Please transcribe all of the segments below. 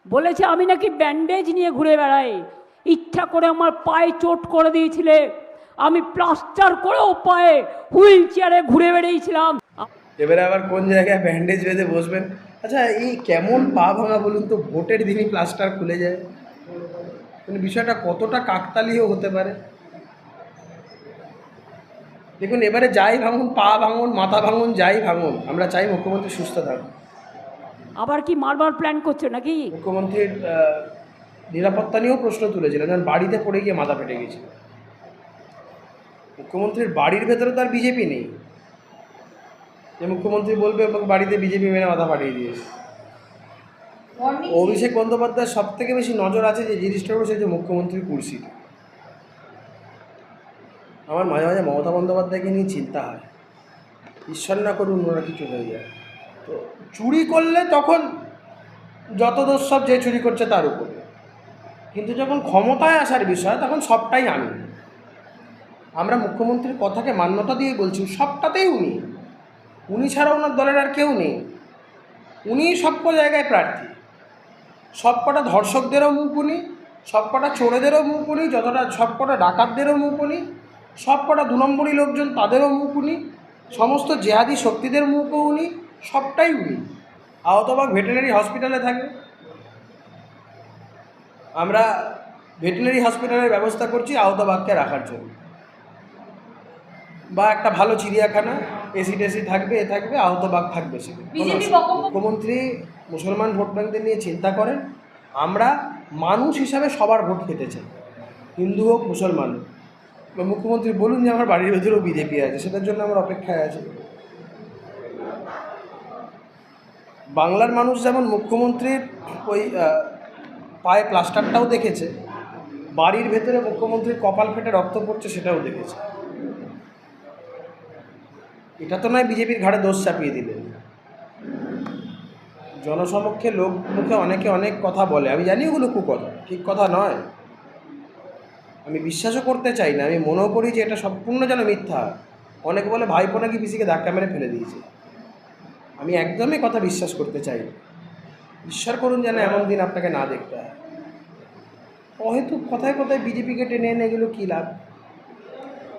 বলেছে আমি নাকি ব্যান্ডেজ নিয়ে ঘুরে বেড়াই। ইচ্ছা করে আমার পায়ে চোট করে দিয়েছিলে, আমি প্লাস্টার করেও পায়ে হুইল চেয়ারে ঘুরে বেড়িয়েছিলাম। এবারে আবার কোন জায়গায় ব্যান্ডেজ বেঁধে বসবেন? আচ্ছা, এই কেমন পা ভাঙা বলুন তো, ভোটের দিনই প্লাস্টার খুলে যায়। মানে বিষয়টা কতটা কাকতালীয় হতে পারে। দেখুন, এবারে যাই ভাঙুন, পা ভাঙুন, মাথা ভাঙুন, যাই ভাঙুন, আমরা চাই মুখ্যমন্ত্রী সুস্থ থাকুন। আবার কি মারবার প্ল্যান করছো নাকি? মুখ্যমন্ত্রীর নিরাপত্তা নিয়েও প্রশ্ন তুলেছিলেন, কারণ বাড়িতে পড়ে গিয়ে মাথা ফেটে গেছিল। মুখ্যমন্ত্রীর বাড়ির ভেতরে তো আর বিজেপি নেই যে মুখ্যমন্ত্রী বলবে আমাকে বাড়িতে বিজেপি মেরে মাথা ফাটিয়ে দিয়েছে। অভিষেক বন্দ্যোপাধ্যায়ের সব থেকে বেশি নজর আছে যে জিনিসটার উপর, যে মুখ্যমন্ত্রীর কুর্সিটা। আমার মাঝে মাঝে মমতা বন্দ্যোপাধ্যায়কে নিয়ে চিন্তা হয়, ঈশ্বর না করুন ওরা কিছু হয়ে যায়। তো চুরি করলে তখন যত দোষ সব যে চুরি করছে তার উপরে, কিন্তু যখন ক্ষমতায় আসার বিষয় তখন সবটাই আমি। আমরা মুখ্যমন্ত্রীর কথাকে মান্যতা দিয়ে বলছি, সবটাতেই উনি ছাড়া ওনার দলের আর কেউ নেই। উনি সব জায়গায় প্রার্থী। সবকটা ধর্ষকদেরও মুখ উনি, সবকটা চোরেদেরও মুখ উনি, যতটা সবকটা ডাকাতদেরও মুখ উনি, সবকটা 2 নম্বরী লোকজন তাদেরও মুখ উনি, সমস্ত জেহাদি শক্তিদের মুখও উনি, সবটাই উনি। আহতবাগ ভেটেরিনারি হসপিটালে থাকে, আমরা ভেটেরিনারি হসপিটালের ব্যবস্থা করছি আহতবাগকে রাখার জন্য, বা একটা ভালো চিড়িয়াখানা, এসি টেসি থাকবে, এ থাকবে, আহতবাগ থাকবে সেখানে। মুখ্যমন্ত্রী মুসলমান ভোট ব্যাংকদের নিয়ে চিন্তা করেন। আমরা মানুষ হিসাবে সবার ভোট পেতে চাই, হিন্দু হোক মুসলমান হোক। মুখ্যমন্ত্রী বলুন যে আমার বাড়ির ভেতরেও বিজেপি আছে, সেটার জন্য আমরা অপেক্ষায় আছি। বাংলার মানুষ যেমন মুখ্যমন্ত্রীর ওই পায়ে প্লাস্টারটাও দেখেছে, বাড়ির ভেতরে মুখ্যমন্ত্রীর কপাল ফেটে রক্ত পড়ছে সেটাও দেখেছে। এটা তো নয় বিজেপির ঘাড়ে দোষ চাপিয়ে দিলেন। জনসমক্ষে লোক মুখে অনেকে অনেক কথা বলে, আমি জানি ওগুলো কুকথা, ঠিক কথা নয়, আমি বিশ্বাসও করতে চাই না। আমি মনেও করি যে এটা সম্পূর্ণ যেন মিথ্যা। অনেকে বলে ভাইপো নাকি পিসিকে ধাক্কা মেরে ফেলে দিয়েছে, আমি একদমই কথা বিশ্বাস করতে চাই না। ঈশ্বর করুন যেন এমন দিন আপনাকে না দেখতে হয়। অহেতুক কথায় কথায় বিজেপিকে টেনে এনে এগুলো কী লাভ?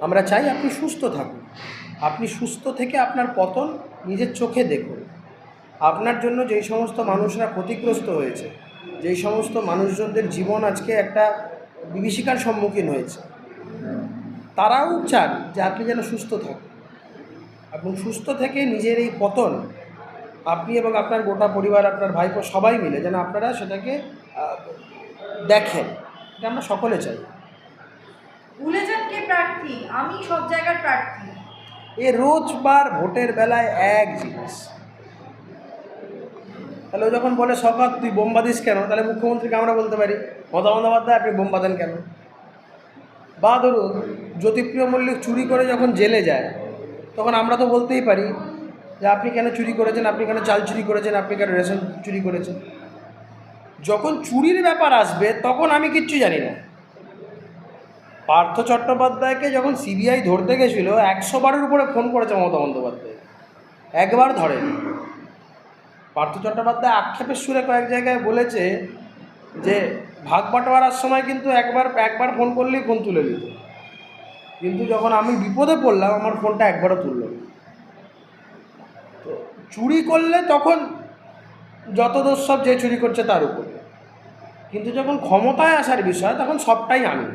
আমরা চাই আপনি সুস্থ থাকুন। আপনি সুস্থ থেকে আপনার পতন নিজের চোখে দেখুন। আপনার জন্য যেই সমস্ত মানুষরা ক্ষতিগ্রস্ত হয়েছে, যেই সমস্ত মানুষজনদের জীবন আজকে একটা বিভীষিকার সম্মুখীন হয়েছে, তারাও চান যে আপনি যেন সুস্থ থাকুন, এবং সুস্থ থেকে নিজের এই পতন আপনি এবং আপনার গোটা পরিবার, আপনার ভাইপো সবাই মিলে যেন আপনারা সেটাকে দেখেন। এটা আমরা সকলে চাই। ভুলে যান কে প্রার্থী, আমি সব জায়গার প্রার্থী। এ রোজবার ভোটের বেলায় এক জিনিস। তাহলে ও যখন বলে সকাল তুই বোম বাঁধিস কেন, তাহলে মুখ্যমন্ত্রীকে আমরা বলতে পারি মমতা বন্দ্যোপাধ্যায় আপনি বোম বাঁধেন কেন? বা ধরুন জ্যোতিপ্রিয় মল্লিক চুরি করে যখন জেলে যায়, তখন আমরা তো বলতেই পারি যে আপনি কেন চুরি করেছেন, আপনি কেন চাল চুরি করেছেন, আপনি কেন রেশন চুরি করেছেন। যখন চুরির ব্যাপার আসবে তখন আমি কিচ্ছু জানি না। পার্থ চট্টোপাধ্যায়কে যখন সিবিআই ধরতে গেছিল 100 বারের উপরে ফোন করেছে মমতা বন্দ্যোপাধ্যায়, একবার ধরেনি। পার্থ চট্টোপাধ্যায় আক্ষেপের সুরে কয়েক জায়গায় বলেছে যে ভাগ বাটোয়ারার সময় কিন্তু একবার ফোন করলেই ফোন তুলে নিত, কিন্তু যখন আমি বিপদে পড়লাম আমার ফোনটা একবারও তুলল না। তো চুরি করলে তখন যত দোষ সব যে চুরি করছে তার উপরে, কিন্তু যখন ক্ষমতায় আসার বিষয় তখন সবটাই আমি।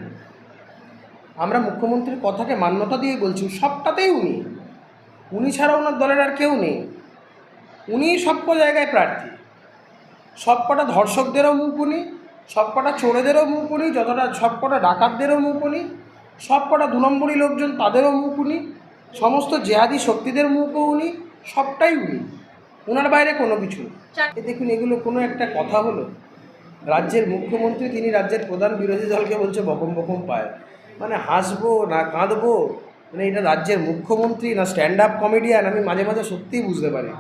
আমরা মুখ্যমন্ত্রীর কথাকে মান্যতা দিয়ে বলছি, সবটাতেই উনি ছাড়া ওনার দলের আর কেউ নেই। উনি সব জায়গায় প্রার্থী। সবকটা ধর্ষকদেরও মুখ উনি, সবকটা চোরেদেরও মুখ উনি, যতটা সবকটা ডাকাতদেরও মুখ উনি, সবকটা 2 নম্বরী লোকজন তাদেরও মুখ উনি, সমস্ত জেহাদি শক্তিদের মুখও উনি, সবটাই উনি। ওনার বাইরে কোনো কিছু। দেখুন, এগুলো কোনো একটা কথা হলো? রাজ্যের মুখ্যমন্ত্রী, তিনি রাজ্যের প্রধান বিরোধী দলকে বলছে বকম বকম পায়। মানে হাসবো না কাঁদবো, মানে এটা রাজ্যের মুখ্যমন্ত্রী না স্ট্যান্ড আপ কমেডিয়ান, আমি মাঝে মাঝে সত্যিই বুঝতে পারি।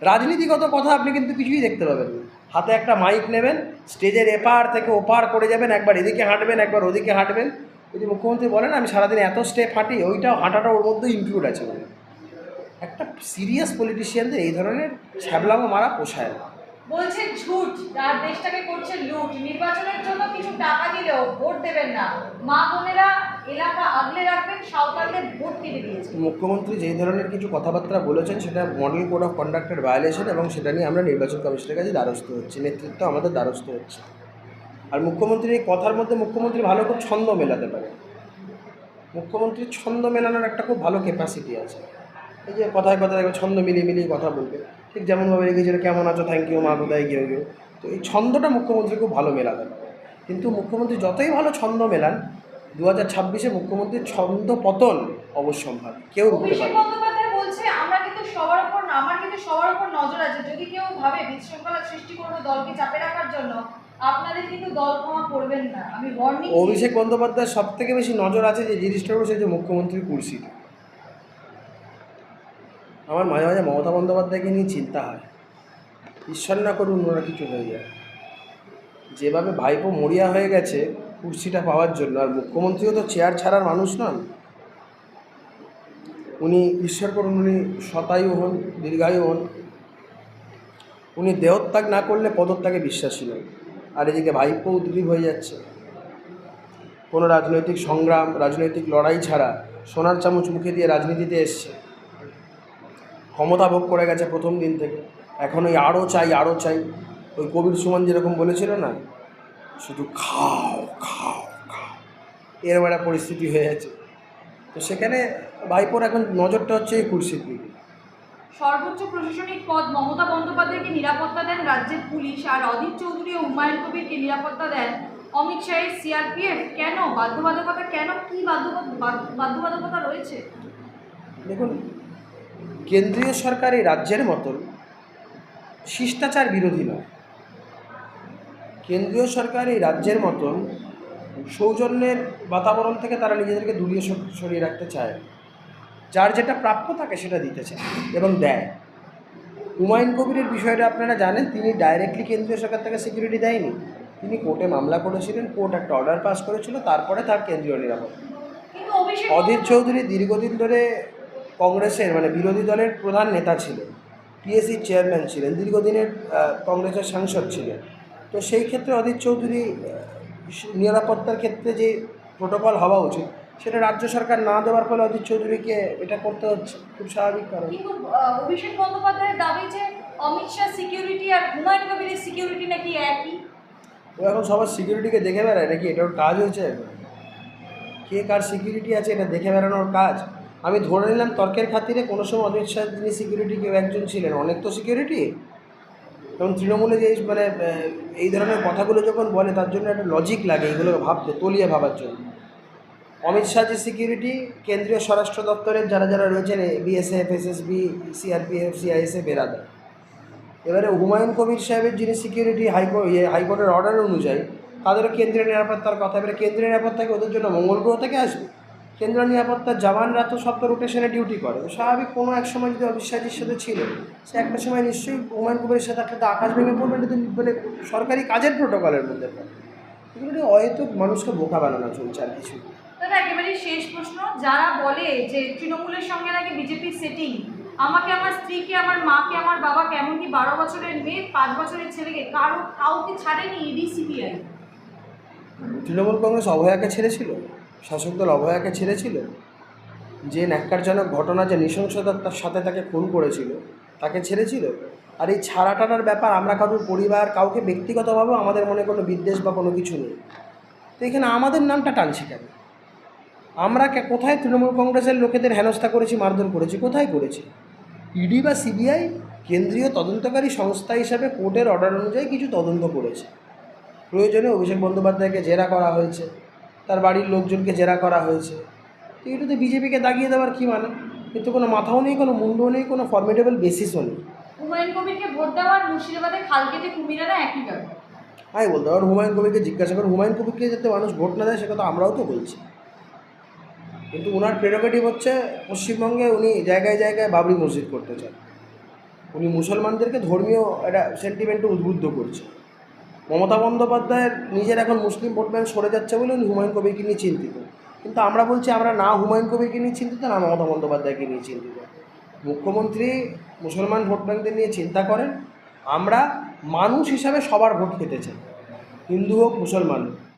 রাজনীতিগত কথা আপনি কিন্তু কিছুই দেখতে পাবেন না। হাতে একটা মাইক নেবেন, স্টেজের এপার থেকে ওপার করে যাবেন, একবার এদিকে হাঁটবেন, একবার ওদিকে হাঁটবেন। যদি মুখ্যমন্ত্রী বলেন আমি সারাদিন এত স্টেপ হাঁটি, ওইটাও হাঁটাটা ওর মধ্যে ইনক্লুড আছে। একটা সিরিয়াস পলিটিশিয়ানদের এই ধরনের ছ্যাবলামো মারা পোষায় না। বলছে ঝুট, আর দেশটাকে করছে লুট, নির্বাচনের জন্য কিছু টাকা দিলেও ভোট দেবেন না, মা বোনেরা এলাকা আগলে রাখবেন, সাঁওতালদের ভোট কেটে দিয়েছে। মুখ্যমন্ত্রী যেই ধরনের কিছু কথাবার্তা বলেছেন সেটা মডেল কোড অফ কন্ডাক্টের ভায়োলেশন, এবং সেটা নিয়ে আমরা নির্বাচন কমিশনের কাছে দ্বারস্থ হচ্ছি, নেতৃত্ব আমাদের দ্বারস্থ হচ্ছে। আর মুখ্যমন্ত্রীর এই কথার মধ্যে মুখ্যমন্ত্রী ভালো খুব ছন্দ মেলাতে পারে। মুখ্যমন্ত্রীর ছন্দ মেলানোর একটা খুব ভালো ক্যাপাসিটি আছে। এই যে কথায় কথায় ছন্দ মিলিয়ে মিলিয়ে কথা বলবে, ঠিক যেমনভাবে রেখেছিল কেমন আছো, থ্যাংক ইউ, মা কোথায় গিয়ে গিয়ে। তো এই ছন্দটা মুখ্যমন্ত্রী খুব ভালো মেলাতে পারে। কিন্তু মুখ্যমন্ত্রী যতই ভালো ছন্দ মেলান, 2026-এ মুখ্যমন্ত্রীর ছন্দ পতন অবশ্যম্ভাবী, কেউ রুখতে অভিষেক পারে না। বন্দ্যোপাধ্যায় বলছে আমার কিন্তু সবার উপর নজর আছে, যদি কেউ ভাবে বিশৃঙ্খলা সৃষ্টি করবে দলকে চাপে রাখার জন্য, আপনাদের কিন্তু দল ক্ষমা করবেন না, আমি ওয়ার্নিং। অভিষেক বন্দ্যোপাধ্যায়ের সব থেকে বেশি নজর আছে যে জিনিসটার উপর, সেই যে মুখ্যমন্ত্রীর কুর্সিটা। আমার মাঝে মাঝে মমতা বন্দ্যোপাধ্যায়কে নিয়ে চিন্তা হয়, ঈশ্বর না করুন ওনারা কিছু হয়ে যায়। যেভাবে ভাইপো মরিয়া হয়ে গেছে কুর্সিটা পাওয়ার জন্য, আর মুখ্যমন্ত্রীও তো চেয়ার ছাড়ার মানুষ নন। উনি ঈশ্বর করুন উনি শতায়ু হন, দীর্ঘায়ু হন। উনি দেহত্যাগ না করলে পদত্যাগে বিশ্বাসী নন। আর এদিকে ভাইপো উদ্গ্রীব হয়ে যাচ্ছে, কোনো রাজনৈতিক সংগ্রাম, রাজনৈতিক লড়াই ছাড়া সোনার চামচ মুখে দিয়ে রাজনীতিতে এসছে, ক্ষমতা ভোগ করে গেছে প্রথম দিন থেকে। এখন ওই আরও চাই আরও চাই, ওই কবির সুমন যেরকম বলেছিল না, শুধু খাও খাও খাও, এরকম একটা পরিস্থিতি হয়ে আছে। তো সেখানে ভাইপোর এখন নজরটা হচ্ছে এই কুর্সির দিকে। সর্বোচ্চ প্রশাসনিক পদ মমতা বন্দ্যোপাধ্যায়কে নিরাপত্তা দেন রাজ্যের পুলিশ, আর অধীর চৌধুরী ও হুমায়ুন কবিরকে নিরাপত্তা দেন অমিত শাহের সিআরপিএফ। কেন বাধ্যবাধকতা, কেন কি বাধ্যবাধকতা রয়েছে? দেখুন, কেন্দ্রীয় সরকার এই রাজ্যের মতন শিষ্টাচার বিরোধী নয়। কেন্দ্রীয় সরকার এই রাজ্যের মতন সৌজন্যের বাতাবরণ থেকে তারা নিজেদেরকে দূরিয়ে সরিয়ে রাখতে চায়। যার যেটা প্রাপ্য তাকে সেটা দিতে চায় এবং দেয়। হুমায়ুন কবিরের বিষয়টা আপনারা জানেন, তিনি ডাইরেক্টলি কেন্দ্রীয় সরকার থেকে সিকিউরিটি দেয়নি। তিনি কোর্টে মামলা করেছিলেন, কোর্ট একটা অর্ডার পাস করেছিল, তারপরে তার কেন্দ্রীয় নিরাপত্তা। কিন্তু অভিষেক অধীর চৌধুরী দীর্ঘদিন ধরে কংগ্রেসের বিরোধী দলের প্রধান নেতা ছিলেন, পিএসসির চেয়ারম্যান ছিলেন, দীর্ঘদিনের কংগ্রেসের সাংসদ ছিলেন। তো সেই ক্ষেত্রে অধীর চৌধুরী নিরাপত্তার ক্ষেত্রে যে প্রোটোকল হওয়া উচিত সেটা রাজ্য সরকার না দেওয়ার ফলে অধীর চৌধুরীকে এটা করতে হচ্ছে, খুব স্বাভাবিক কারণ। কিন্তু অভিষেক বন্দ্যোপাধ্যায়ের দাবি যে অমিত শাহ সিকিউরিটি আর হুমায়ুন কবিরের সিকিউরিটি নাকি একই। ও এখন সবার সিকিউরিটিকে দেখে বেড়ায় নাকি? এটা ওর কাজ হয়েছে? কে কার সিকিউরিটি আছে এটা দেখে বেড়ানোর কাজ? আমি ধরে নিলাম তর্কের খাতিরে কোনো সময় অমিত শাহ যিনি সিকিউরিটি কেউ একজন ছিলেন, অনেক তো সিকিউরিটি। এবং তৃণমূলে যে এই ধরনের কথাগুলো যখন বলে তার জন্য একটা লজিক লাগে, এগুলো ভাবতে, তলিয়ে ভাবার জন্য। অমিত শাহ যে সিকিউরিটি কেন্দ্রীয় স্বরাষ্ট্র দপ্তরের যারা যারা রয়েছেন, বিএসএফ, এসএসবি, সিআরপিএফ, সিআইএসএফ এরাদা। এবারে হুমায়ুন কবির সাহেবের যিনি সিকিউরিটি হাইকোর্টের অর্ডার অনুযায়ী তাদেরও কেন্দ্রীয় নিরাপত্তার কথা। এবারে কেন্দ্রীয় নিরাপত্তাকে ওদের জন্য মঙ্গল গ্রহ থেকে আসবে? কেন্দ্রীয় নিরাপত্তার জওয়ানরা তো সব তো রোটেশনে ডিউটি করে। স্বাভাবিক কোনো এক সময় যদি অমিত শাহজির সাথে ছিল, সে একটা সময় নিশ্চয়ই হুমায়ুন কবিরের সাথে একটা আকাশ ভেঙে পড়বে, এটা তো সরকারি কাজের প্রোটোকলের মধ্যে পড়ে। এগুলো হয়তো মানুষকে বোকা বানানো চলছে, আর কিছু। দাদা একেবারে শেষ প্রশ্ন, যারা বলে যে তৃণমূলের সঙ্গে নাকি বিজেপির সেটিং, আমাকে, আমার স্ত্রীকে, আমার মাকে, আমার বাবাকে, এমনকি 12 বছরের মেয়ে, 5 বছরের ছেলেকে কাউকে ছাড়েনি ইডি সিবিআই। তৃণমূল কংগ্রেস অভয়াকে ছেড়েছিল, শাসক দল অভয়াকে ছেড়েছিল। যে ন্যাক্কারজনক ঘটনা, যে নৃশংসতার সাথে তাকে খুন করেছিল তাকে ছেড়েছিল। আর এই ছাড়া টাড়ার ব্যাপার, আমরা কারোর পরিবার কাউকে ব্যক্তিগতভাবেও আমাদের মনে কোনো বিদ্বেষ বা কোনো কিছু নেই। তো এখানে আমাদের নামটা টানছি কেন? আমরা কোথায় তৃণমূল কংগ্রেসের লোকেদের হেনস্থা করেছি, মারধর করেছি? কোথায় করেছি? ইডি বা সিবিআই কেন্দ্রীয় তদন্তকারী সংস্থা হিসাবে কোর্টের অর্ডার অনুযায়ী কিছু তদন্ত করেছে। প্রয়োজনে অভিষেক বন্দ্যোপাধ্যায়কে জেরা করা হয়েছে, তার বাড়ির লোকজনকে জেরা করা হয়েছে। তো এটাতে বিজেপিকে দাগিয়ে দেওয়ার কী মানে? কিন্তু কোনো মাথাও নেই, কোনো মুন্ডও নেই, কোনো ফর্মেডেবল বেসিসও নেই। হুমায়ুন কবিরকে ভোট দেওয়ার মুর্শিদাবাদে খাল কেটে কুমিরানা একই ব্যাপার। আমি বলতে পারবো, হুমায়ুন কবিরকে জিজ্ঞাসা করুন, হুমায়ুন কবিরকে যাতে মানুষ ভোট না দেয় সে কথা আমরাও তো বলছি। কিন্তু ওনার প্রেরোগেটিভ হচ্ছে পশ্চিমবঙ্গে উনি জায়গায় জায়গায় বাবরি মসজিদ করতে চান। উনি মুসলমানদেরকে ধর্মীয় একটা সেন্টিমেন্টে উদ্বুদ্ধ করছে। মমতা বন্দ্যোপাধ্যায়ের নিজের এখন মুসলিম ভোট ব্যাংক সরে যাচ্ছে বলে উনি হুমায়ুন কবিরকে নিয়ে চিন্তিত। কিন্তু আমরা বলছি, আমরা না হুমায়ুন কবিরকে নিয়ে চিন্তিত, না মমতা বন্দ্যোপাধ্যায়কে নিয়ে চিন্তিত। মুখ্যমন্ত্রী মুসলমান ভোট ব্যাংকদের নিয়ে চিন্তা করেন, আমরা মানুষ হিসাবে সবার ভোট পেতে চাই, হিন্দু হোক মুসলমান হোক।